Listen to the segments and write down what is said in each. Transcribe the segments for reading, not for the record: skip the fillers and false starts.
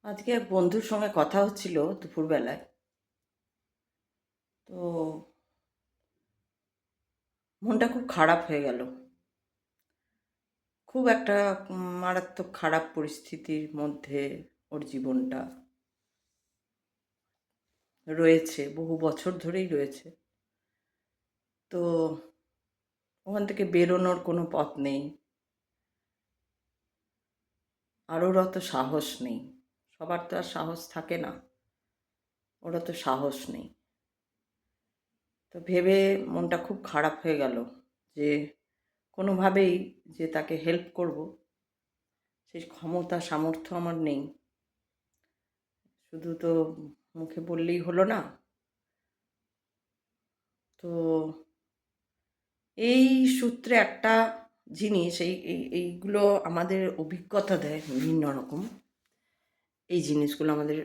আজকে এক বন্ধুর সঙ্গে কথা হচ্ছিল দুপুরবেলায়। তো মনটা খুব খারাপ হয়ে গেল। খুব একটা মারাত্মক খারাপ পরিস্থিতির মধ্যে ওর জীবনটা রয়েছে, বহু বছর ধরেই রয়েছে। তো ওখান থেকে বেরোনোর কোনো পথ নেই, আর ওর অত সাহস নেই। সবার তো আর সাহস থাকে না, ওরা তো সাহস নেই। তো ভেবে মনটা খুব খারাপ হয়ে গেল যে কোনোভাবেই যে তাকে হেল্প করব সেই ক্ষমতা সামর্থ্য আমার নেই। শুধু তো মুখে বললেই হলো না। তো এই সূত্রে একটা জিনিস, এইগুলো আমাদের অভিজ্ঞতা দেয় বিভিন্ন রকম। এই জিনিসগুলো আমাদের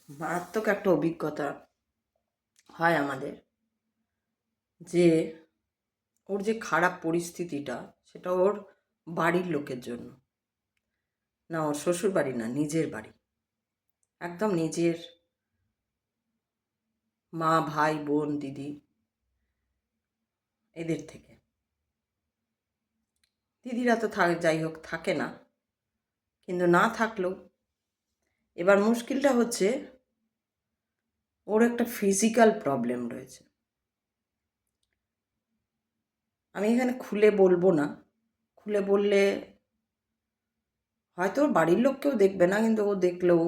মারাত্মক একটা অভিজ্ঞতা হয় আমাদের, যে ওর যে খারাপ পরিস্থিতিটা, সেটা ওর বাড়ির লোকের জন্য না, ওর শ্বশুর বাড়ি না, নিজের বাড়ি, একদম নিজের মা, ভাই, বোন, দিদি, এদের থেকে। দিদিরা তো যাই হোক থাকে না, কিন্তু না থাকলেও এবার মুশকিলটা হচ্ছে ওর একটা ফিজিক্যাল প্রবলেম রয়েছে। আমি এখানে খুলে বলবো না, খুলে বললে হয়তো ওর বাড়ির লোক কেউ দেখবে না, কিন্তু ও দেখলেও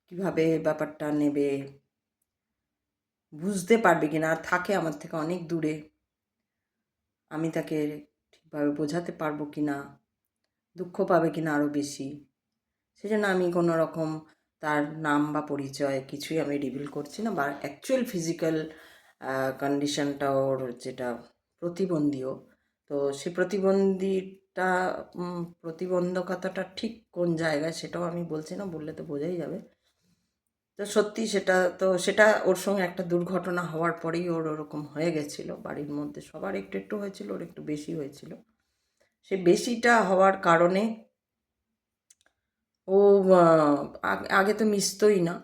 কীভাবে ব্যাপারটা নেবে, বুঝতে পারবে কিনা, আর থাকে আমার থেকে অনেক দূরে, আমি তাকে ঠিকভাবে বোঝাতে পারবো কিনা, দুঃখ পাবে কিনা আরও বেশি। সেজন্য আমি কোনো রকম তার নাম বা পরিচয় কিছুই আমি রিভিল করছি না, বা অ্যাকচুয়াল ফিজিক্যাল কন্ডিশনটা ওর যেটা প্রতিবন্ধীও, তো সে প্রতিবন্ধকতাটা ঠিক কোন জায়গায় সেটাও আমি বলছি না, বললে তো বোঝাই যাবে। তো সত্যি সেটা ওর সঙ্গে একটা দুর্ঘটনা হওয়ার পরেই ওর ওরকম হয়ে গেছিলো। বাড়ির মধ্যে সবার একটু একটু হয়েছিল, ওর একটু বেশি হয়েছিল। সে বেশিটা হওয়ার কারণে ও আগে তো মিশতোই না,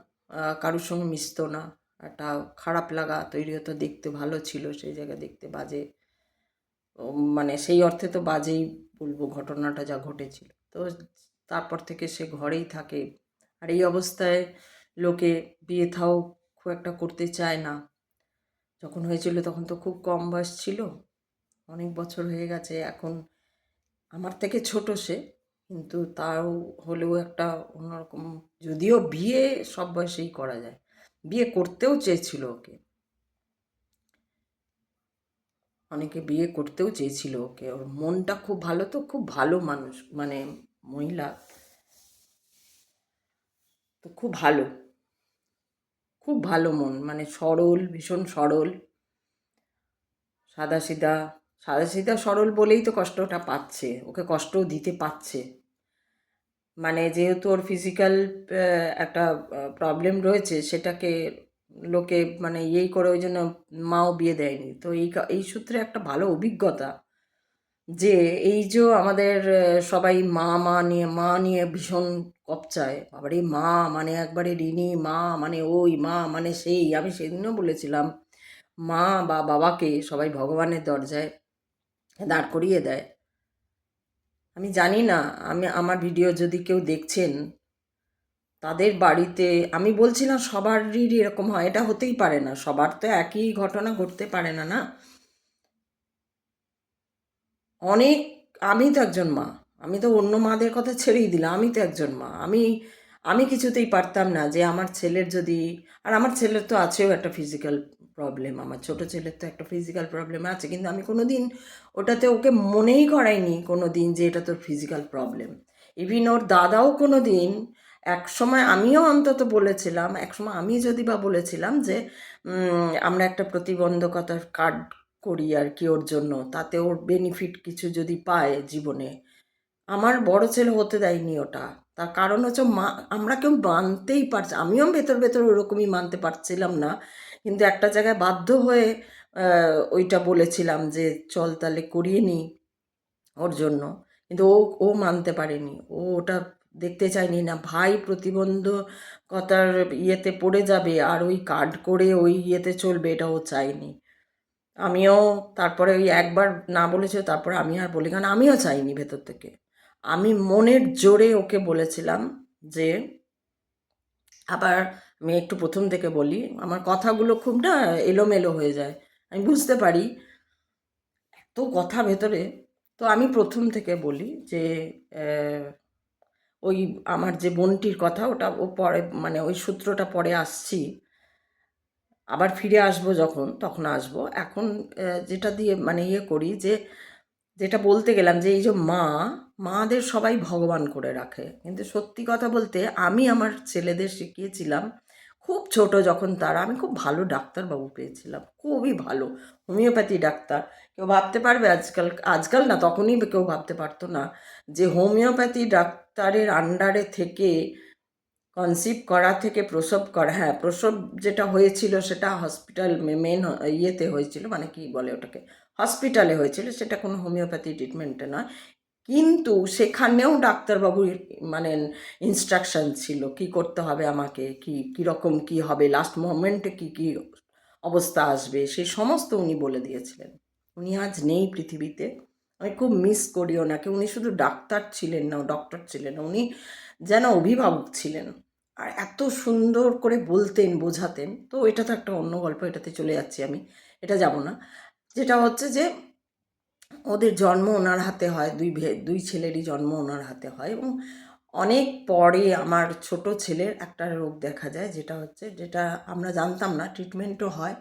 কারোর সঙ্গে মিশতো না। একটা খারাপ লাগা তৈরি হতো, দেখতে ভালো ছিল সেই জায়গায় দেখতে বাজে, মানে সেই অর্থে তো বাজেই বলবো ঘটনাটা যা ঘটেছিল। তো তারপর থেকে সে ঘরেই থাকে। আর এই অবস্থায় লোকে বিয়ে থাও খুব একটা করতে চায় না। যখন হয়েছিল তখন তো খুব কম বয়স ছিল, অনেক বছর হয়ে গেছে এখন। আমার থেকে ছোট সে, কিন্তু তাও হলেও একটা অন্যরকম। যদিও বিয়ে সব বয়সেই করা যায়, বিয়ে করতেও চেয়েছিল ওকে, অনেকে বিয়ে করতেও চেয়েছিল ওকে। ওর মনটা খুব ভালো, তো খুব ভালো মানুষ, মানে মহিলা তো খুব ভালো, খুব ভালো মন, মানে সরল, ভীষণ সরল, সাদাসিধা। সাদাসিধা সরল বলেই তো কষ্টটা পাচ্ছে, ওকে কষ্টও দিতে পাচ্ছে। মানে যেহেতু ওর ফিজিক্যাল একটা প্রবলেম রয়েছে, সেটাকে লোকে মানে ইয়েই করে, ওই জন্য মাও বিয়ে দেয়নি। তো এই সূত্রে একটা ভালো অভিজ্ঞতা, যে এই যে আমাদের সবাই মা নিয়ে ভীষণ কপচায়। আবার এই মা মানে একবারে ঋণী, মা মানে ওই, মা মানে সেই। আমি সেদিনও বলেছিলাম, মা বা বাবাকে সবাই ভগবানের দরজায় দাঁড় করিয়ে দেয়। আমি জানি না, আমার ভিডিও যদি কেউ দেখছেন, তাদের বাড়িতে আমি বলছি না সবারই এরকম হয়, এটা হতেই পারে না, সবার তো একই ঘটনা ঘটতে পারে না, না। অনেক, আমি তো একজন মা, আমি তো অন্য মাদের কথা ছেড়েই দিলাম, আমি তো একজন মা। আমি কিছুতেই পারতাম না যে আমার ছেলের যদি, আর আমার ছেলের তো আছেও একটা ফিজিক্যাল প্রবলেম, আমার ছোট ছেলের তো একটা ফিজিক্যাল প্রবলেম আছে, কিন্তু আমি কোনো দিন ওটাতে ওকে মনেই করাইনি কোনো দিন যে এটা তোর ফিজিক্যাল প্রবলেম। ইভিন ওর দাদাও কোনো দিন, এক সময় আমিও অন্তত বলেছিলাম, এক সময় আমি যদি বা বলেছিলাম যে আমরা একটা প্রতিবন্ধকতার কার্ড করি আর কি ওর জন্য, তাতে ওর বেনিফিট কিছু যদি পায় জীবনে। আমার বড় ছেলে হতে দেয়নি ওটা। তার কারণ হচ্ছে আমরা কেউ মানতেই পারছি, আমিও ভেতর ভেতর ওরকমই মানতে পারছিলাম না, কিন্তু একটা জায়গায় বাধ্য হয়ে ওইটা বলেছিলাম যে চল তাহলে করিয়ে নিই ওর জন্য। কিন্তু ও মানতে পারেনি, ও ওটা দেখতে চায়নি না। ভাই প্রতিবন্ধকতার ইয়েতে পড়ে যাবে আর ওই কার্ড করে ওই ইয়েতে চলবে, এটা ও চায়নি। আমিও তারপরে ওই একবার না বলেছে, তারপরে আমি আর বলি, কারণ আমিও চাইনি ভেতর থেকে। আমি মনের জোরে ওকে বলেছিলাম যে, আবার আমি একটু প্রথম থেকে বলি, আমার কথাগুলো খুব না এলোমেলো হয়ে যায়, আমি বুঝতে পারি এত কথা ভেতরে। তো আমি প্রথম থেকে বলি যে ওই আমার যে বোনটির কথা, ওটা ও পরে, মানে ওই সূত্রটা পরে আসছি, আবার ফিরে আসবো যখন তখন আসবো। এখন যেটা দিয়ে মানে ইয়ে করি, যে যেটা বলতে গেলাম, যে এই যে মাদের সবাই ভগবান করে রাখে, কিন্তু সত্যি কথা বলতে আমি আমার ছেলেদের শিখিয়েছিলাম, খুব ছোট যখন তারা, আমি খুব ভালো ডাক্তারবাবু পেয়েছিলাম, খুবই ভালো হোমিওপ্যাথি ডাক্তার। কেউ ভাবতে পারবে আজকাল, আজকাল না তখনই কেউ ভাবতে পারতো না যে হোমিওপ্যাথি ডাক্তারের আন্ডারে থেকে কনসিভ করা থেকে প্রসব করা, হ্যাঁ প্রসব যেটা হয়েছিল সেটা হসপিটাল মেন ইয়েতে হয়েছিল, মানে কি বলে ওটাকে, হসপিটালে হয়েছিল, সেটা কোনো হোমিওপ্যাথি ট্রিটমেন্টে নয়। কিন্তু সেখানেও ডাক্তারবাবুর মানে ইনস্ট্রাকশন ছিল কি করতে হবে আমাকে, কীরকম কী হবে, লাস্ট মোমেন্টে কী অবস্থা আসবে, সেই সমস্ত উনি বলে দিয়েছিলেন। উনি আজ নেই পৃথিবীতে, আমি খুব মিস করি ওনাকে। উনি শুধু ডাক্তার ছিলেন না, ডক্টর ছিলেন, উনি যেন অভিভাবক ছিলেন, আর এত সুন্দর করে বলতেন, বোঝাতেন। তো এটা তো একটা অন্য গল্প, এটাতে চলে যাচ্ছি আমি, এটা যাব না। যেটা হচ্ছে যে ওদের জন্ম ওনার হাতে হয়, দুই ছেলেরই জন্ম ওনার হাতে হয়, এবং অনেক পরে আমার ছোট ছেলের একটা রোগ দেখা যায়, যেটা হচ্ছে, যেটা আমরা জানতাম না, ট্রিটমেন্টও হয়,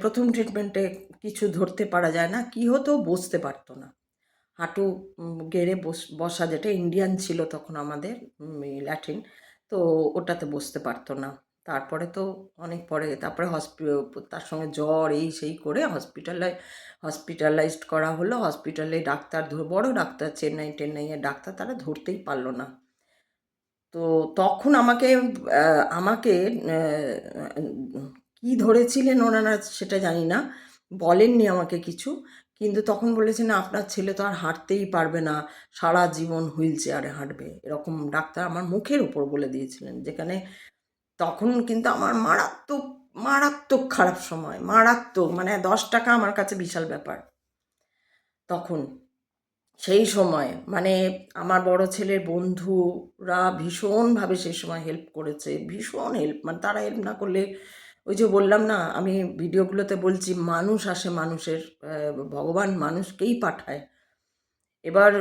প্রথম ট্রিটমেন্টে কিছু ধরতে পারা যায় না, কি হতো বুঝতে পারতো না, হাঁটু গেড়ে বসা, যেটা ইন্ডিয়ান ছিল তখন আমাদের ল্যাটিন, তো ওটাতে বসতে পারতো না। তারপরে তো অনেক পরে, তারপরে তার সঙ্গে জ্বর এই সেই করে হসপিটালাইজড করা হলো। হসপিটালে ডাক্তার, বড় ডাক্তার, চেন্নাইয়ের ডাক্তার, তারা ধরতেই পারলো না। তো তখন আমাকে আমাকে কি ধরেছিলেন ওনারা সেটা জানি না, বলেননি আমাকে কিছু, কিন্তু তখন বলেছেন আপনার ছেলে তো আর হাঁটতেই পারবে না, সারা জীবন হুইল চেয়ারে হাঁটবে, এরকম ডাক্তার আমার মুখের উপর বলে দিয়েছিলেন। যেখানে তখন কিন্তু আমার মারাত্মক মারাত্মক খারাপ সময়, মারাত্মক, মানে 10 টাকা আমার কাছে বিশাল ব্যাপার তখন। সেই সময় মানে আমার বড় ছেলের বন্ধুরা ভীষণভাবে সেই সময় হেল্প করেছে, ভীষণ হেল্প, মানে তারা হেল্প না করলে, ওই যে বললাম না, আমি ভিডিওগুলোতে বলছি, মানুষ আসে মানুষের, ভগবান মানুষকেই পাঠায়। এবার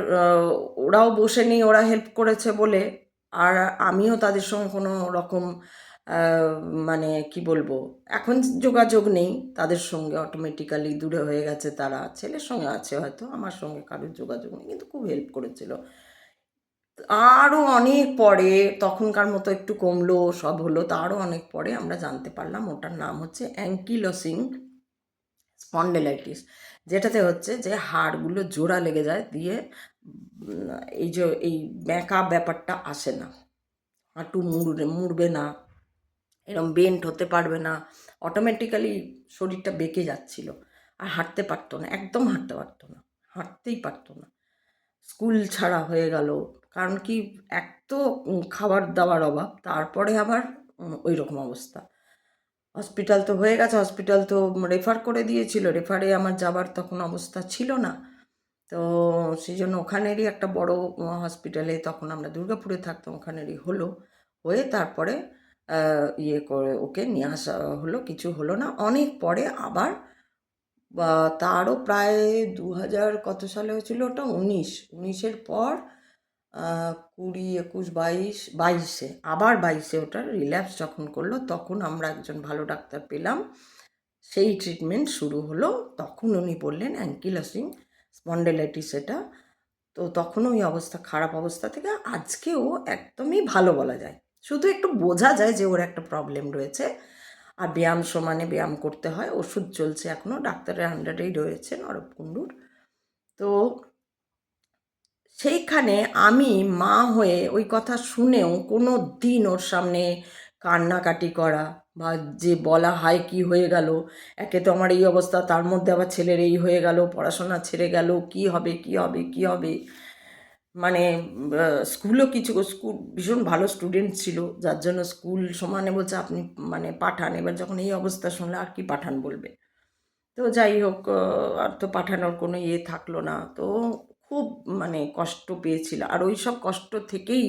ওরাও বসে নেই, ওরা হেল্প করেছে বলে, আর আমিও তাদের সঙ্গে কোনো রকম মানে কি বলবো, এখন যোগাযোগ নেই তাদের সঙ্গে, অটোমেটিক্যালি দূরে হয়ে গেছে তারা, ছেলের সঙ্গে আছে হয়তো, আমার সঙ্গে কারোর যোগাযোগ নেই, কিন্তু খুব হেল্প করেছিল। আরও অনেক পরে, তখনকার মতো একটু কমলো, সব হলো, তারও অনেক পরে আমরা জানতে পারলাম ওটার নাম হচ্ছে অ্যাঙ্কিলোসিং স্পন্ডেলাইটিস, যেটাতে হচ্ছে যে হাড়গুলো জোড়া লেগে যায়, দিয়ে এই যে এই ব্যাঁকা ব্যাপারটা আসে না, হাঁটু মুড়বে না, এরকম বেন্ট হতে পারবে না, অটোমেটিক্যালি শরীরটা বেঁকে যাচ্ছিল, আর হাঁটতে পারতো না, একদম হাঁটতে পারতো না, হাঁটতেই পারতো না। স্কুল ছাড়া হয়ে গেল, কারণ কি, এক তো খাবার দাবার অভাব, তারপরে আবার ওই রকম অবস্থা। হসপিটাল তো হয়ে গেছে, হসপিটাল তো রেফার করে দিয়েছিল, রেফারে আমার যাবার তখন অবস্থা ছিল না। তো সেই জন্য ওখানেরই একটা বড় হসপিটালে, তখন আমরা দুর্গাপুরে থাকতাম, ওখানেরই হলো, হয়ে তারপরে ইয়ে করে ওকে নিয়ে আসা হলো, কিছু হলো না। অনেক পরে আবার, বা তারও প্রায় 2000 কত সালে হয়েছিল ওটা, 19-এর পর 20, 21, 22, আবার 22-এ ওটার রিল্যাপস যখন করলো, তখন আমরা একজন ভালো ডাক্তার পেলাম, সেই ট্রিটমেন্ট শুরু হলো। তখন উনি বললেন অ্যাঙ্কিলোসিং স্পন্ডেলাইটিস এটা। তো তখন ওই অবস্থা, খারাপ অবস্থা থেকে আজকেও একদমই ভালো বলা যায়, শুধু একটু বোঝা যায় যে ওর একটা প্রবলেম রয়েছে, আর ব্যায়াম সমানে ব্যায়াম করতে হয়, ওষুধ চলছে এখনও, ডাক্তারের আন্ডারেই রয়েছে নরব কুণ্ডুর। তো সেইখানে আমি মা হয়ে ওই কথা শুনেও কোনো দিন ওর সামনে কান্নাকাটি করা, বা যে বলা হয় কি হয়ে গেল, একে তো আমার এই অবস্থা, তার মধ্যে আবার ছেলের এই হয়ে গেল, পড়াশোনা ছেড়ে গেল, কি হবে কি হবে কি হবে, মানে স্কুলও কিছু স্কুল ভীষণ ভালো স্টুডেন্ট ছিল, যার জন্য স্কুল সমানে বলছে আপনি মানে পাঠান। এবার যখন এই অবস্থা শুনলে আর কি পাঠান বলবে। তো যাই হোক, আর তো পাঠানোর কোনো ইয়ে থাকলো না। তো খুব মানে কষ্ট পেয়েছিল, আর ওই সব কষ্ট থেকেই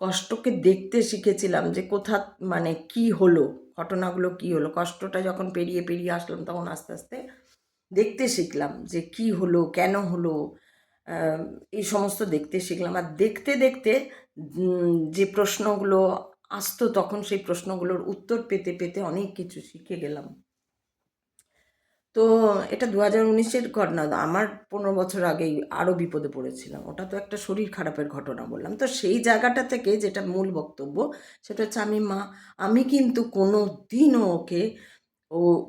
কষ্টকে দেখতে শিখেছিলাম যে কোথা মানে কি হলো, ঘটনাগুলো কি হলো। কষ্টটা যখন পেরিয়ে পেরিয়ে আসলাম তখন আস্তে আস্তে দেখতে শিখলাম যে কি হলো, কেন হলো, এই সমস্ত দেখতে শিখলাম। আর দেখতে দেখতে যে প্রশ্নগুলো আসতো তখন সেই প্রশ্নগুলোর উত্তর পেতে পেতে অনেক কিছু শিখে গেলাম। তো এটা 2019-এর ঘটনা। আমার 15 বছর আগেই আরও বিপদে পড়েছিলাম। ওটা তো একটা শরীর খারাপের ঘটনা বললাম। তো সেই জায়গাটা থেকে যেটা মূল বক্তব্য, সেটা হচ্ছে আমি কিন্তু কোনো দিনও ওকে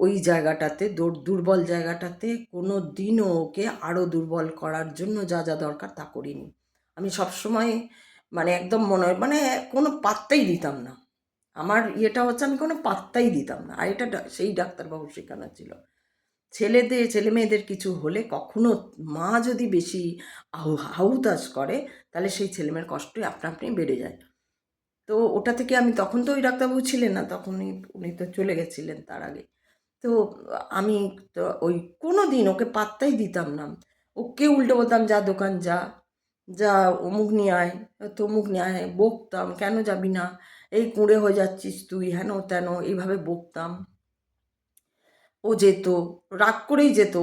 ওই জায়গাটাতে দুর্বল জায়গাটাতে কোনো দিনও ওকে আরও দুর্বল করার জন্য যা যা দরকার তা করিনি। আমি সবসময় মানে একদম মনে হয় মানে কোনো পাত্তাই দিতাম না। আমার ইয়েটা হচ্ছে আমি কোনো পাত্তাই দিতাম না। আর এটা সেই ডাক্তারবাবুর শেখানো ছিল। ছেলে মেয়েদের কিছু হলে কখনো মা যদি বেশি হাহুতাশ করে তাহলে সেই ছেলেমেয়ের কষ্টই আপনা আপনি বেড়ে যায়। তো ওটা থেকে আমি, তখন তো ওই ডাক্তারবাবু ছিলেন না, তখনই উনি তো চলে গেছিলেন তার আগে। তো আমি তো ওই কোনো দিন ওকে পাত্তাই দিতাম না। ওকে উল্টো বলতাম যা দোকান যা, যা অমুক নিয়ে আয়, তমুক নিয়ে আয়, বকতাম কেন যাবি না, এই কুঁড়ে হয়ে যাচ্ছিস তুই, হেন তেন এইভাবে বকতাম। ও যেত, রাগ করেই যেত।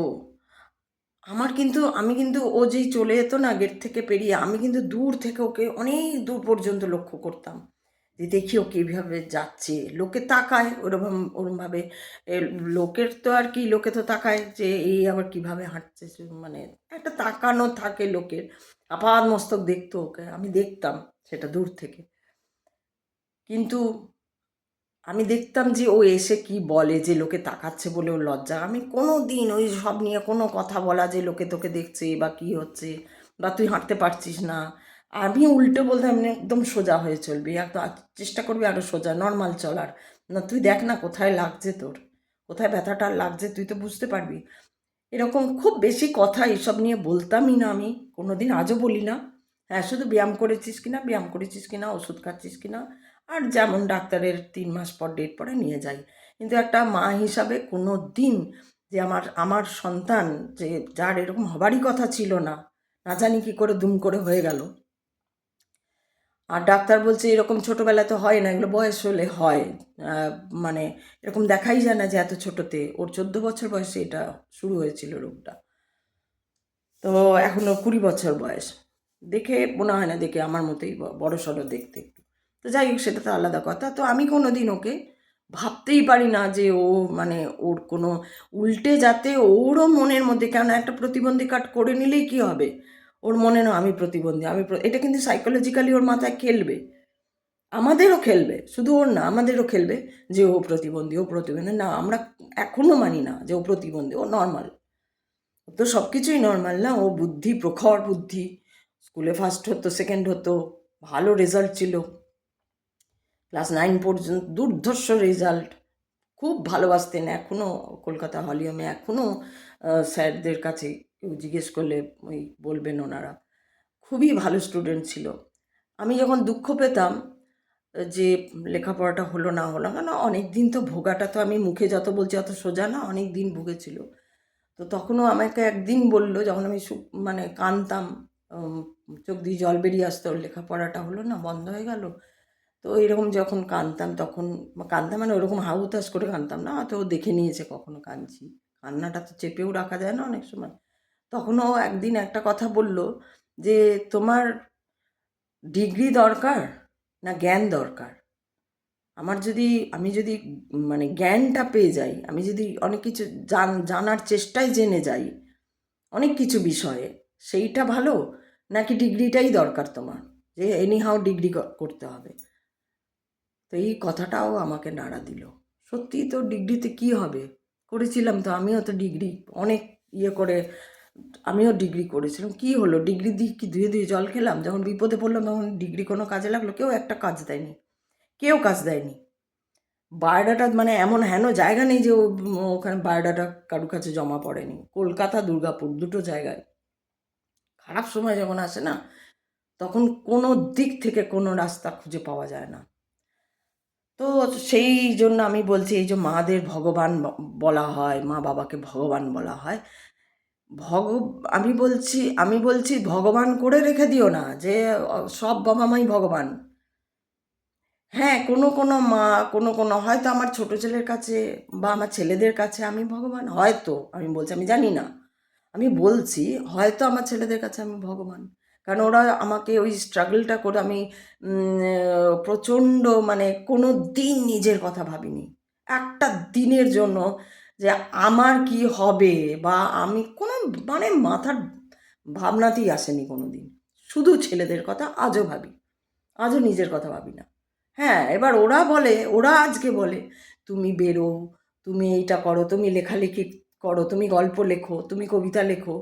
আমি কিন্তু ও যেই চলে যেত না গেট থেকে পেরিয়ে, আমি কিন্তু দূর থেকে ওকে অনেক দূর পর্যন্ত লক্ষ্য করতাম যে দেখি ও কীভাবে যাচ্ছে। লোকে তাকায় ওরমভাবে, লোকের তো আর কি, লোকে তো তাকায় যে এই আবার কীভাবে হাঁটছে, মানে একটা তাকানো থাকে লোকের। আপাত মস্তক দেখতো ওকে, আমি দেখতাম সেটা দূর থেকে। কিন্তু আমি দেখতাম যে ও এসে কি বলে, যে লোকে তাকাচ্ছে বলে ওর লজ্জা। আমি কোনো দিন ওই সব নিয়ে কোনো কথা বলা যে লোকে তোকে দেখছে বা কী হচ্ছে বা তুই হাঁটতে পারছিস না, আমি উল্টো বলতাম না, একদম সোজা হয়ে চলবি, একদম চেষ্টা করবি আরও সোজা নর্মাল চলার। না তুই দেখ না কোথায় লাগছে, তোর কোথায় ব্যথাটা লাগছে তুই তো বুঝতে পারবি। এরকম খুব বেশি কথা এসব নিয়ে বলতামই না, আমি কোনো দিন আজও বলি না। হ্যাঁ, শুধু ব্যায়াম করেছিস কিনা, ওষুধ খাচ্ছিস কিনা, আর যেমন ডাক্তারের 3 মাস পর ডেট পরে নিয়ে যাই। কিন্তু একটা মা হিসাবে কোনো দিন যে আমার সন্তান, যে যার এরকম হবারই কথা ছিল না, না জানি কী করে দুম করে হয়ে গেল। আর ডাক্তার বলছে এরকম ছোটোবেলায় তো হয় না, এগুলো বয়স হলে হয়। মানে এরকম দেখাই যায় না যে এত ছোটোতে, ওর 14 বছর বয়সে এটা শুরু হয়েছিল রোগটা। তো এখনও 20 বছর বয়স, দেখে মনে হয় না, দেখে আমার মতোই বড় সড়ো দেখতে একটু। তো যাই হোক, সেটা তো আলাদা কথা। তো আমি কোনো দিন ওকে ভাবতেই পারি না যে ও মানে ওর কোনো উল্টে যাতে ওরও মনের মধ্যে, কেন একটা প্রতিবন্ধী কার্ড করে নিলেই কী হবে, ওর মনে না আমি প্রতিবন্ধী, এটা কিন্তু সাইকোলজিক্যালি ওর মাথায় খেলবে, আমাদেরও খেলবে, শুধু ওর না আমাদেরও খেলবে যে ও প্রতিবন্ধী না। আমরা এখনও মানি না যে ও প্রতিবন্ধী, ও নর্মাল। তো সব কিছুই নর্মাল না, ও বুদ্ধি, প্রখর বুদ্ধি, স্কুলে ফার্স্ট হতো, সেকেন্ড হতো, ভালো রেজাল্ট ছিল, ক্লাস 9 পর্যন্ত দুর্ধর্ষ রেজাল্ট, খুব ভালোবাসতেন। এখনও কলকাতা হলিওমে এখনও স্যারদের কাছে কেউ জিজ্ঞেস করলে ওই বলবেন ওনারা, খুবই ভালো স্টুডেন্ট ছিল। আমি যখন দুঃখ পেতাম যে লেখাপড়াটা হলো না কেন, অনেক দিন তো ভোগাটা তো আমি মুখে যত বলছি অত সোজা না, অনেক দিন ভুগেছিল। তো তখনও আমাকে একদিন বলল, যখন আমি মানে কাঁদতাম, চোখ দিয়ে জল বেরিয়ে আসতো, ওর লেখাপড়াটা হলো না, বন্ধ হয়ে গেল। তো এরকম যখন কাঁদতাম মানে ওরকম হাহুতাশ করে কাঁদতাম না, হয়তো ও দেখে নিয়েছে কখনো কাঁদছি, কান্নাটা তো চেপেও রাখা যায় না অনেক সময়। তখনও একদিন একটা কথা বলল যে তোমার ডিগ্রি দরকার না জ্ঞান দরকার? আমি যদি মানে জ্ঞানটা পেয়ে যাই, আমি যদি অনেক কিছু জানার চেষ্টায় জেনে যাই অনেক কিছু বিষয়ে, সেইটা ভালো, নাকি ডিগ্রিটাই দরকার তোমার, যে এনিহাও ডিগ্রি করতে হবে? তো এই কথাটাও আমাকে নাড়া দিল। সত্যিই তো ডিগ্রিতে কি হবে, করেছিলাম তো, আমিও তো ডিগ্রি অনেক ইয়ে করে, আমিও ডিগ্রি করেছিলাম, কি হলো, ডিগ্রি দিয়ে কি ধুয়ে ধুয়ে জল খেলাম? যখন বিপদে পড়লাম তখন ডিগ্রি কোনো কাজে লাগলো? কেউ একটা কাজ দেয়নি, কেউ কাজ দেয়নি। বায়োডাটা মানে এমন হেন জায়গা নেই যে ওখানে বায়োডাটা কারুর কাছে জমা পড়েনি। কলকাতা, দুর্গাপুর দুটো জায়গায়। খারাপ সময় যখন আসে না, তখন কোনো দিক থেকে কোনো রাস্তা খুঁজে পাওয়া যায় না। তো সেই জন্য আমি বলছি, এই যে মাদের ভগবান বলা হয়, মা বাবাকে ভগবান বলা হয়, আমি বলছি ভগবান করে রেখে দিও না যে সব বাবা মাই ভগবান। হ্যাঁ, কোনো মা, কোনো হয়তো আমার ছোট ছেলের কাছে বা আমার ছেলেদের কাছে আমি ভগবান, হয়তো, আমি বলছি আমি জানি না, আমি বলছি হয়তো আমার ছেলেদের কাছে আমি ভগবান। কারণ ওরা আমাকে ওই স্ট্রাগলটা করে আমি প্রচণ্ড, মানে কোনো দিন নিজের কথা ভাবিনি একটা দিনের জন্য যে আমার কি হবে, বা আমি কোনো, মানে মাথার ভাবনাতেই আসেনি কোনো দিন। শুধু ছেলেদের কথা আজও ভাবি, আজও নিজের কথা ভাবি না। হ্যাঁ, এবার ওরা আজকে বলে তুমি বেরো, তুমি এইটা করো, তুমি লেখালেখি করো, তুমি গল্প লেখো, তুমি কবিতা লেখো,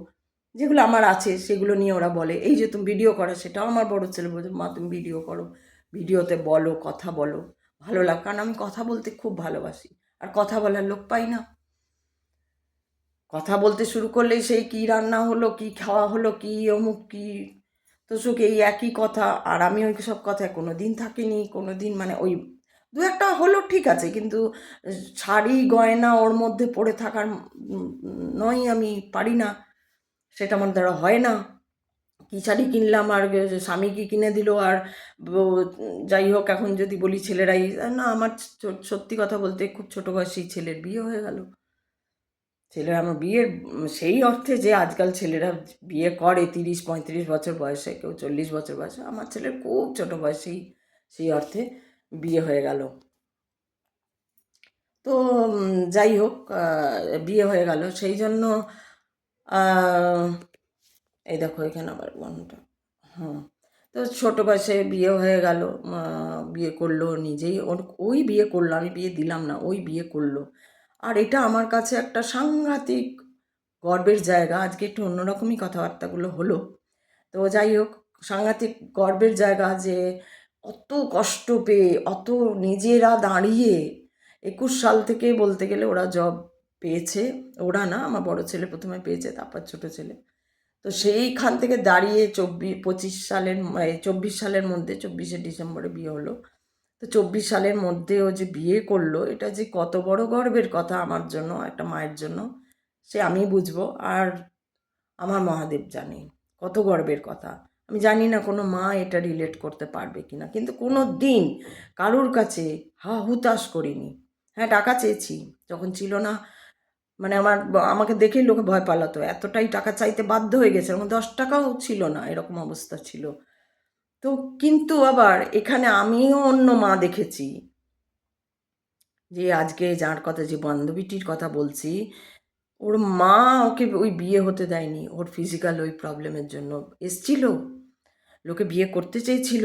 যেগুলো আমার আছে সেগুলো নিয়ে ওরা বলে। এই যে তুমি ভিডিও করো, সেটাও আমার বড় ছেলে বলছে মা তুমি ভিডিও করো, ভিডিওতে বলো, কথা বলো, ভালো লাগে। কারণ আমি কথা বলতে খুব ভালোবাসি, আর কথা বলার লোক পাই না। কথা বলতে শুরু করলেই সেই কী রান্না হলো, কী খাওয়া হলো, কী অমুক, কী তসুক, এই একই কথা। আর আমি ওই সব কথায় কোনো দিন থাকিনি, কোনো দিন, মানে ওই দু একটা হলো ঠিক আছে, কিন্তু শাড়ি গয়না ওর মধ্যে পড়ে থাকার নয়, আমি পারি না, সেটা আমার দ্বারা হয় না। কী শাড়ি কিনলাম আর স্বামী কি কিনে দিল, আর যাই হোক, এখন যদি বলি ছেলেরাই না, আমার সত্যি কথা বলতে খুব ছোটো বয়সেই ছেলের বিয়ে হয়ে গেল। ছেলেরা আমার বিয়ের সেই অর্থে যে আজকাল ছেলেরা বিয়ে করে 30-35 বছর বয়সে, কেউ 40 বছর বয়সে, আমার ছেলের খুব ছোটো বয়সেই সেই অর্থে বিয়ে হয়ে গেল। তো যাই হোক, বিয়ে হয়ে গেল সেই জন্য এই দেখো এখানে আবার বন্ধুটা, হুম। তো ছোটো বয়সে বিয়ে হয়ে গেল, বিয়ে করলো নিজেই, ওই বিয়ে করলো, আমি বিয়ে দিলাম না, ওই বিয়ে করলো। আর এটা আমার কাছে একটা সাংঘাতিক গর্বের জায়গা। আজকে একটু অন্যরকমই কথাবার্তাগুলো হলো। তো যাই হোক, সাংঘাতিক গর্বের জায়গা যে অত কষ্ট পেয়ে, অত নিজেরা দাঁড়িয়ে, 21 সাল থেকে বলতে গেলে ওরা জব পেয়েছে। ওরা না, আমার বড় ছেলে প্রথমে পেয়েছে, তারপর ছোটো ছেলে। তো সেইখান থেকে দাঁড়িয়ে 24 সালের মধ্যে, 24শে ডিসেম্বরে বিয়ে হলো। তো 24 সালের মধ্যে ও যে বিয়ে করলো, এটা যে কত বড় গর্বের কথা আমার জন্য, একটা মায়ের জন্য, সে আমি বুঝবো, আর আমার মহাদেব জানে কত গর্বের কথা। আমি জানি না কোনো মা এটা রিলেট করতে পারবে কি না, কিন্তু কোনো দিন কারোর কাছে হুতাশ করিনি। হ্যাঁ, টাকা চেয়েছি যখন ছিল না, মানে আমাকে দেখেই লোকে ভয় পালাতো, এতটাই টাকা চাইতে বাধ্য হয়ে গেছে, আমার 10 টাকাও ছিল না, এরকম অবস্থা ছিল। তো কিন্তু আবার এখানে আমিও অন্য মা দেখেছি, যে আজকে যার কথা, যে বান্ধবীটির কথা বলছি, ওর মা ওকে ওই বিয়ে হতে দেয়নি, ওর ফিজিক্যাল ওই প্রবলেমের জন্য। এসছিল, লোকে বিয়ে করতে চেয়েছিল,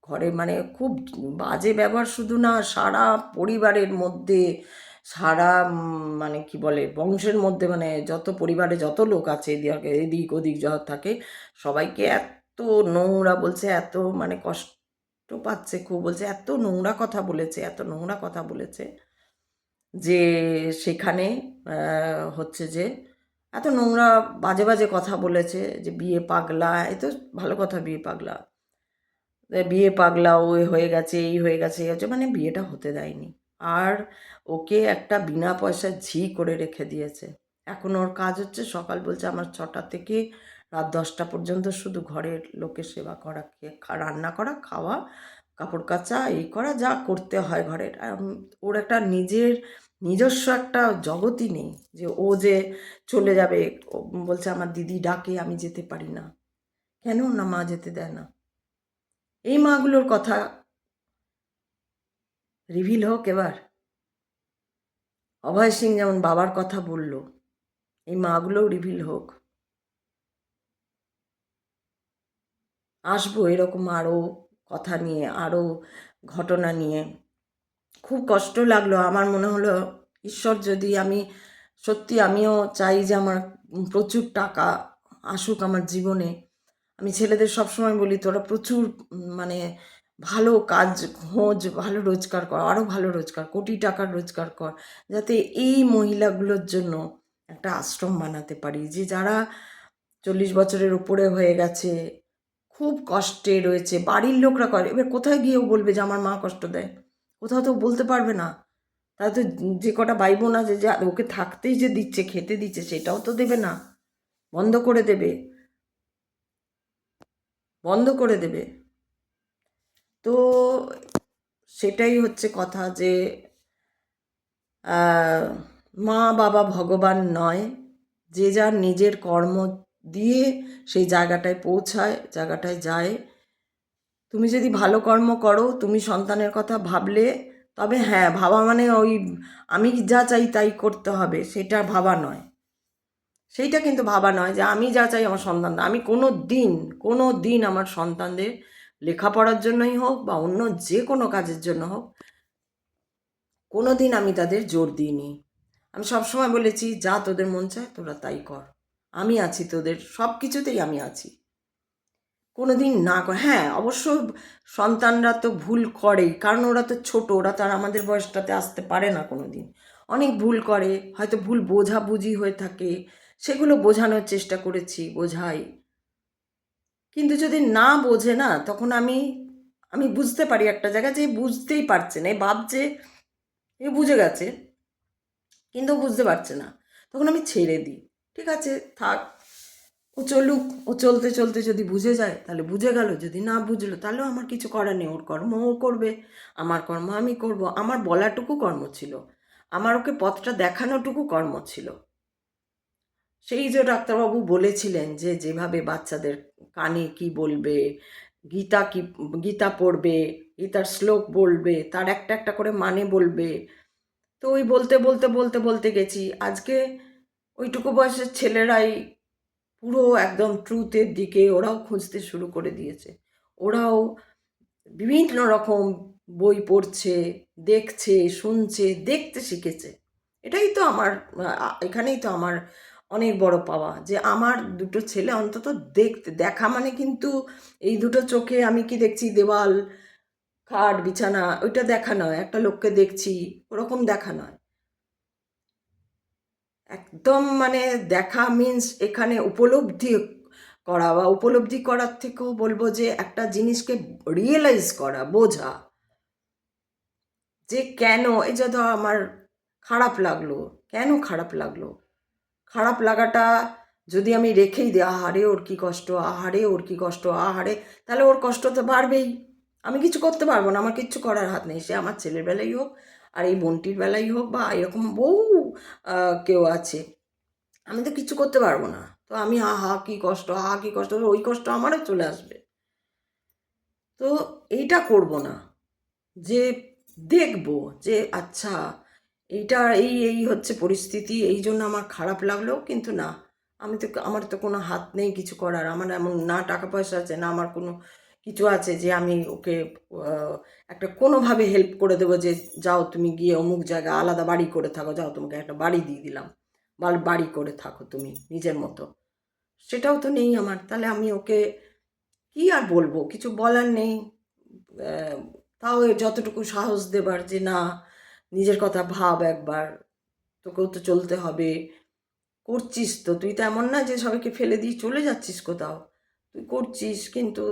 ঘরে মানে খুব বাজে ব্যবহার, শুধু না, সারা পরিবারের মধ্যে, সারা মানে কি বলে, বংশের মধ্যে, মানে যত পরিবারে যত লোক আছে, এদিক ওদিক যত থাকে, সবাইকে এত নোংরা বলছে, এত মানে কষ্ট পাচ্ছে খুব, বলছে এত নোংরা কথা বলেছে, এত নোংরা কথা বলেছে, যে সেখানে হচ্ছে যে এত নোংরা বাজে বাজে কথা বলেছে, যে বিয়ে পাগলা, এ তো ভালো কথা, বিয়ে পাগলা, বিয়ে পাগলা, ওই হয়ে গেছে, এই হয়ে গেছে, এই হচ্ছে, মানে বিয়েটা হতে দেয়নি। আর ওকে একটা বিনা পয়সার ঝি করে রেখে দিয়েছে। এখন ওর কাজ হচ্ছে, সকাল বলছে আমার 6টা থেকে রাত 10টা পর্যন্ত শুধু ঘরের লোকের সেবা করা, রান্না করা, খাওয়া, কাপড় কাচা, এই করা, যা করতে হয় ঘরের। ওর একটা নিজস্ব একটা জগতই নেই, যে ও যে চলে যাবে। ও বলছে আমার দিদি ডাকে, আমি যেতে পারি না। কেন না, মা যেতে দেয় না? এই মাগুলোর কথা রিভিল হোক এবার। অভয় সিং যেমন বাবার কথা বলল, এই মাগুলোও রিভিল হোক। আসবো এরকম আরও কথা নিয়ে, আরও ঘটনা নিয়ে। খুব কষ্ট লাগলো, আমার মনে হলো ঈশ্বর যদি, আমিও চাই যে আমার প্রচুর টাকা আসুক আমার জীবনে। আমি ছেলেদের সবসময় বলি তোরা প্রচুর মানে ভালো কাজ খোঁজ, ভালো রোজগার কর, আরও ভালো রোজগার, কোটি টাকার রোজগার কর, যাতে এই মহিলাগুলোর জন্য একটা আশ্রম বানাতে পারি, যে যারা 40 বছরের উপরে হয়ে গেছে, খুব কষ্টে রয়েছে, বাড়ির লোকরা করে, এবার কোথায় গিয়েও বলবে যে আমার মা কষ্ট দেয়? কোথাও তো বলতে পারবে না। তাই তো যে কটা ভাই বোন আছে, যে ওকে থাকতেই যে দিচ্ছে, খেতে দিচ্ছে, সেটাও তো দেবে না, বন্ধ করে দেবে, বন্ধ করে দেবে। তো সেটাই হচ্ছে কথা, যে মা বাবা ভগবান নয়, যে যার নিজের কর্ম দিয়ে সেই জায়গাটায় পৌঁছায়, জায়গাটায় যায়। তুমি যদি ভালো কর্ম করো, তুমি সন্তানের কথা ভাবলে, তবে হ্যাঁ, ভাবা মানে ওই আমি যা চাই তাই করতে হবে, সেটা ভাবা নয়। সেইটা কিন্তু ভাবা নয় যে আমি যা চাই আমার সন্তানদের, আমি কোনো দিন আমার সন্তানদের লেখাপড়ার জন্যই হোক বা অন্য যে কোনো কাজের জন্য হোক, কোনো দিন আমি তাদের জোর দিইনি। আমি সবসময় বলেছি, যা তোদের মন চায় তোরা তাই কর, আমি আছি তোদের সব কিছুতেই, আমি আছি। কোনো দিন না করে, হ্যাঁ অবশ্য সন্তানরা তো ভুল করেই, কারণ ওরা তো ছোট, ওরা তো আর আমাদের বয়সটাতে আসতে পারে না কোনো দিন। অনেক ভুল করে, হয়তো ভুল বোঝাবুঝি হয়ে থাকে, সেগুলো বোঝানোর চেষ্টা করেছি, বোঝাই। কিন্তু যদি না বোঝে না, তখন আমি আমি বুঝতে পারি একটা জায়গায় যে বুঝতেই পারছে না, এ ভাবছে এ বুঝে গেছে, কিন্তু ও বুঝতে পারছে না, তখন আমি ছেড়ে দিই। ঠিক আছে, থাক, ও চলুক, ও চলতে চলতে যদি বুঝে যায় তাহলে বুঝে গেল, যদি না বুঝলো তাহলেও আমার কিছু করার নেই, ওর কর্ম ও করবে, আমার কর্ম আমি করব। আমার বলাটুকু কর্ম ছিল, আমার ওকে পথটা দেখানোটুকু কর্ম ছিল। সেই যে ডাক্তারবাবু বলেছিলেন যে যেভাবে বাচ্চাদের কানে কি বলবে, গীতা কি, গীতা পড়বে, গীতার শ্লোক বলবে, তার একটা একটা করে মানে বলবে। তো ওই বলতে বলতে বলতে বলতে গেছি, আজকে ওইটুকু বয়সের ছেলেরাই পুরো একদম ট্রুথের দিকে ওরাও খুঁজতে শুরু করে দিয়েছে। ওরাও বিভিন্ন রকম বই পড়ছে, দেখছে, শুনছে, দেখতে শিখেছে। এটাই তো আমার, এখানেই তো আমার অনেক বড় পাওয়া, যে আমার দুটো ছেলে অন্তত দেখা মানে কিন্তু এই দুটো চোখে আমি কি দেখছি, দেওয়াল, খাট, বিছানা, ওইটা দেখা নয়, একটা লোককে দেখছি, ওরকম দেখা নয়। একদম মানে দেখা মিন্স এখানে উপলব্ধি করা, বা উপলব্ধি করার থেকেও বলবো যে একটা জিনিসকে রিয়েলাইজ করা, বোঝা, যে কেন এই যে ধর আমার খারাপ লাগলো, কেন খারাপ লাগলো, খারাপ লাগাটা যদি আমি রেখেই দিই, আহারে ওর কী কষ্ট, আহারে ওর কী কষ্ট, আহারে, তাহলে ওর কষ্ট তো বাড়বেই, আমি কিছু করতে পারবো না, আমার কিচ্ছু করার হাত নেই, সে আমার ছেলের বেলাই হোক আর এই বোনটির বেলাই হোক, বা এরকম বহু কেউ আছে, আমি তো কিচ্ছু করতে পারবো না। তো আমি আহা কী কষ্ট, আহা কী কষ্ট, ওই কষ্ট আমারও চলে আসবে। তো এইটা করব না, যে দেখব যে আচ্ছা এইটা এই এই হচ্ছে পরিস্থিতি, এই জন্য আমার খারাপ লাগলো, কিন্তু না, আমি তো, আমার তো কোনো হাত নেই কিছু করার, আমার এমন না টাকা পয়সা আছে, না আমার কোনো কিছু আছে যে আমি ওকে একটা কোনোভাবে হেল্প করে দেবো, যে যাও তুমি গিয়ে অমুক জায়গায় আলাদা বাড়ি করে থাকো, যাও তোমাকে একটা বাড়ি দিয়ে দিলাম, বা বাড়ি করে থাকো তুমি নিজের মতো, সেটাও তো নেই আমার। তাহলে আমি ওকে কি আর বলবো, কিছু বলার নেই। তাও যতটুকু সাহস দেবার, যে না, নিজের কথা ভাব একবার, তোকেও তো চলতে হবে, করছিস তো, তুই তো এমন না যে সবাইকে ফেলে দিয়ে চলে যাচ্ছিস কোথাও, তুই করছিস, কিন্তু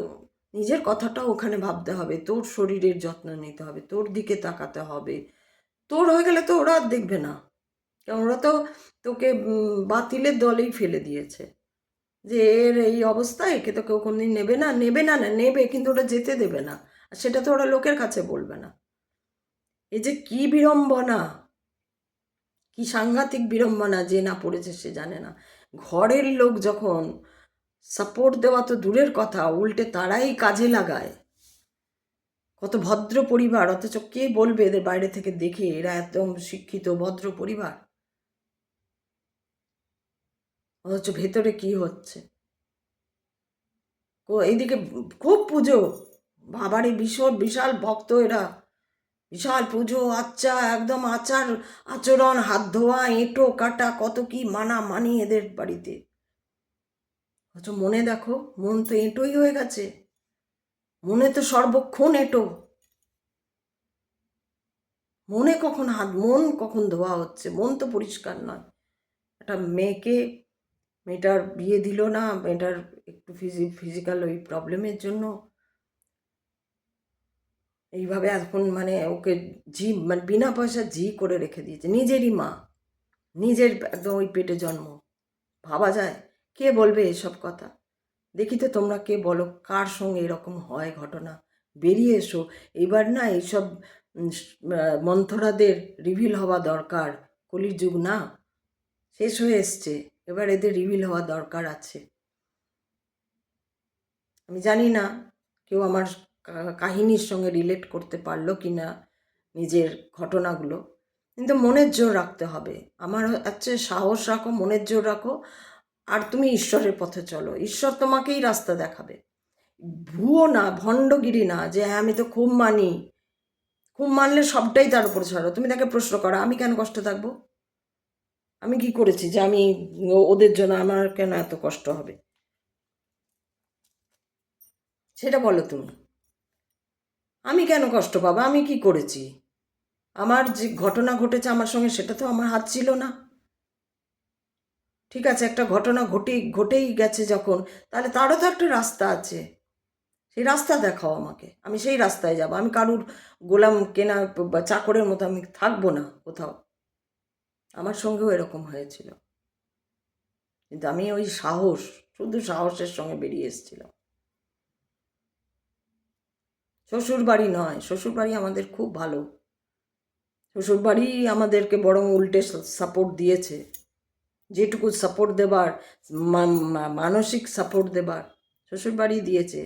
নিজের কথাটাও ওখানে ভাবতে হবে, তোর শরীরের যত্ন নিতে হবে, তোর দিকে তাকাতে হবে। তোর হয়ে গেলে তো ওরা আর দেখবে না, কারণ ওরা তো তোকে বাতিলের দলেই ফেলে দিয়েছে, যে এর এই অবস্থা, একে তো কেউ কোনদিন নেবে না, নেবে না, না নেবে, কিন্তু ওরা যেতে দেবে না, আর সেটা তো ওরা লোকের কাছে বলবে না। এই যে কি বিড়ম্বনা, কি সাংঘাতিক বিড়ম্বনা, যে না পড়েছে সে জানে না। ঘরের লোক যখন সাপোর্ট দেওয়া তো দূরের কথা, উল্টে তারাই কাজে লাগায়। কত ভদ্র পরিবার, অথচ কে বলবে এদের বাইরে থেকে দেখে এরা একদম শিক্ষিত ভদ্র পরিবার, অথচ ভেতরে কি হচ্ছে। এইদিকে খুব পুজো, বাবারে ভীষণ বিশাল ভক্ত এরা, বিশাল পুজো, আচ্ছা একদম আচার আচরণ, হাত ধোয়া, এঁটো কাটা, কত কি মানা মানি এদের বাড়িতে, অথচ মনে দেখো, মন তো এঁটোই হয়ে গেছে, মনে তো সর্বক্ষণ এঁটো, মনে কখন হাত, মন কখন ধোয়া হচ্ছে, মন তো পরিষ্কার নয়। একটা মেয়েটার বিয়ে দিল না, মেয়েটার একটু ফিজিক্যাল ওই প্রবলেমের জন্য এইভাবে এখন মানে ওকে মানে বিনা পয়সা করে রেখে দিয়েছে। নিজেরই মা, নিজের একদম ওই পেটে জন্ম। ভাবা যায়? কে বলবে এসব কথা? দেখি তো তোমরা কে বলো, কার সঙ্গে এরকম হয় ঘটনা? বেরিয়ে এসো। এবার না এইসব মন্থরাদের রিভিল হওয়া দরকার। কলির যুগ না, শেষ হয়ে এসছে, এবার এদের রিভিল হওয়া দরকার আছে। আমি জানি না কেউ আমার কাহিনীর সঙ্গে রিলেট করতে পারলো কি না নিজের ঘটনাগুলো, কিন্তু মনের জোর রাখতে হবে। আমার হচ্ছে সাহস রাখো, মনের জোর রাখো, আর তুমি ঈশ্বরের পথে চলো। ঈশ্বর তোমাকেই রাস্তা দেখাবে। ভুয়ো না, ভণ্ডগিরি না যে হ্যাঁ আমি তো খুব মানি, খুব মানলে সবটাই তার উপরে ছাড়ো। তুমি তাকে প্রশ্ন করো, আমি কেন কষ্ট থাকবো? আমি কি করেছি যে আমি ওদের জন্য আমার কেন এত কষ্ট হবে? সেটা বলো তুমি। আমি কেন কষ্ট পাবো? আমি কি করেছি? আমার যে ঘটনা ঘটেছে আমার সঙ্গে, সেটা তো আমার হাত ছিল না। ঠিক আছে, একটা ঘটনা ঘটেই গেছে যখন, তাহলে তারও তো একটা রাস্তা আছে। সেই রাস্তা দেখাও আমাকে, আমি সেই রাস্তায় যাব। আমি কারুর গোলাম কেনা বা চাকরের মতো আমি থাকবো না কোথাও। আমার সঙ্গেও এরকম হয়েছিল, কিন্তু আমি ওই সাহস, শুধু সাহসের সঙ্গে বেরিয়ে এসেছিলাম। শ্বশুরবাড়ি নয়, শ্বশুরবাড়ি আমাদের খুব ভালো। শ্বশুরবাড়ি আমাদেরকে বরং উল্টে সাপোর্ট দিয়েছে। যেটুকু সাপোর্ট দেবার, মানসিক সাপোর্ট দেবার, শ্বশুরবাড়ি দিয়েছে।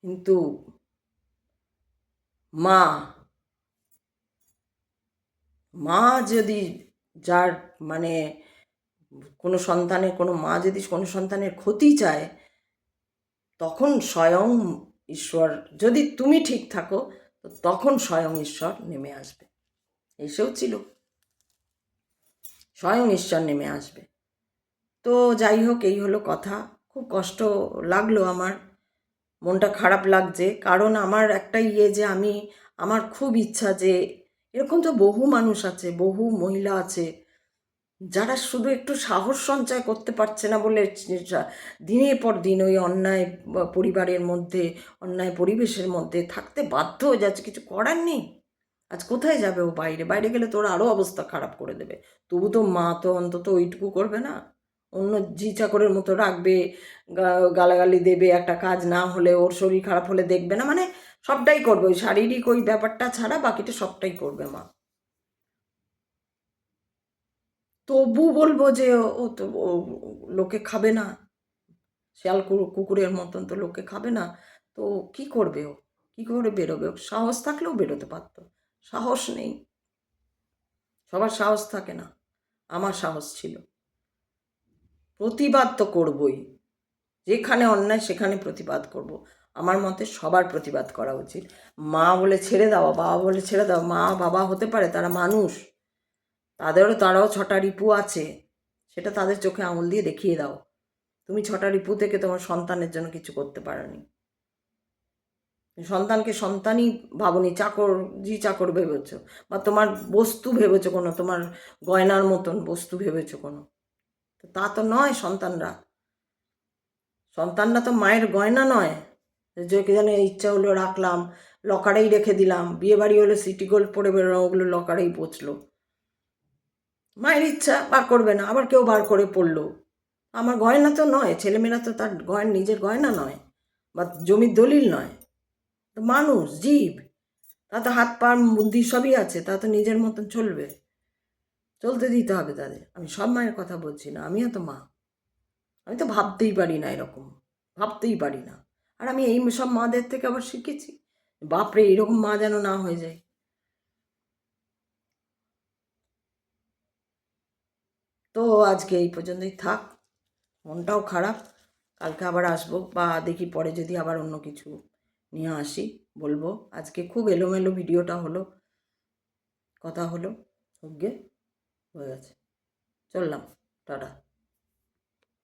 কিন্তু মা মা যদি, যার মানে কোনো সন্তানের, কোনো মা যদি কোনো সন্তানের ক্ষতি চায়, তখন স্বয়ং ঈশ্বর, যদি তুমি ঠিক থাকো, তো তখন স্বয়ং ঈশ্বর নেমে আসবে। এসেও ছিল, স্বয়ং ঈশ্বর নেমে আসবে। তো যাই হোক, এই হলো কথা। খুব কষ্ট লাগলো আমার, মনটা খারাপ লাগছে, কারণ আমার একটা যে আমার খুব ইচ্ছা যে এরকম তো বহু মানুষ আছে, বহু মহিলা আছে যারা শুধু একটু সাহস সঞ্চয় করতে পারছে না বলে দিনের পর দিন ওই অন্যায় পরিবারের মধ্যে, অন্যায় পরিবেশের মধ্যে থাকতে বাধ্য হয়ে যাচ্ছে। কিছু করার নেই। আজ কোথায় যাবে ও? বাইরে বাইরে গেলে তোর আরও অবস্থা খারাপ করে দেবে। তবু তো মা তো অন্তত ওইটুকু করবে না, অন্য জি চাকরের মতো রাখবে, গালাগালি দেবে, একটা কাজ না হলে, ওর শরীর খারাপ হলে দেখবে না, মানে সবটাই করবে। ওই শারীরিক ওই ব্যাপারটা ছাড়া বাকিটা সবটাই করবে মা। তবু বলবো যে ও তো লোকে খাবে না, শিয়াল কুকুরের মতন তো লোকে খাবে না। তো কি করবে ও? কি করে বেরোবে? সাহস থাকলেও বেরোতে পারতো, সাহস নেই। সবার সাহস থাকে না, আমার সাহস ছিল। প্রতিবাদ তো করবই, যেখানে অন্যায় সেখানে প্রতিবাদ করব। আমার মতে সবার প্রতিবাদ করা উচিত। মা বলে ছেড়ে দাও, বাবা বলে ছেড়ে দাও। মা বাবা হতে পারে, তারা মানুষ, তারাও 6টা রিপু আছে, সেটা তাদের চোখে আঙুল দিয়ে দেখিয়ে দাও। তুমি 6টা রিপু থেকে তোমার সন্তানের জন্য কিছু করতে পারোনি। সন্তানকে সন্তানই ভাবনি, চাকর চাকর ভেবেছ, বা তোমার বস্তু ভেবেছ কোনো, তোমার গয়নার মতন বস্তু ভেবেছ কোনো। তা তো নয়। সন্তানরা তো মায়ের গয়না নয় যে জানে ইচ্ছা হলো রাখলাম, লকারেই রেখে দিলাম। বিয়ে বাড়ি হলে সিটি গোল্ড পরে বেরোনো, ওগুলো লকারেই পচলো। মায়ের ইচ্ছা বার করবে না, আবার কেউ বার করে পড়লো। আমার গয়না তো নয়, ছেলেমেয়েরা তো তার নিজের গয়না নয়, বা জমির দলিল নয়। তো মানুষ, জীব, তা তো হাত পা বুদ্ধি সবই আছে, তা তো নিজের মতন চলবে, চলতে দিতে হবে তাদের। আমি সব মায়ের কথা বলছি না, আমিও তো মা। আমি তো ভাবতেই পারি না এরকম, ভাবতেই পারি না। আর আমি এই সব মাদের থেকে আবার শিখেছি, বাপরে এরকম মা যেন না হয়ে যায়। তো আজকে এই পর্যন্তই থাক, মনটাও খারাপ। কালকে আবার আসবো, বা দেখি পরে যদি আবার অন্য কিছু নিয়ে আসি বলবো। আজকে খুব এলোমেলো ভিডিওটা হলো, কথা হলো, ওকে হয়ে গেছে। চললাম, টাটা।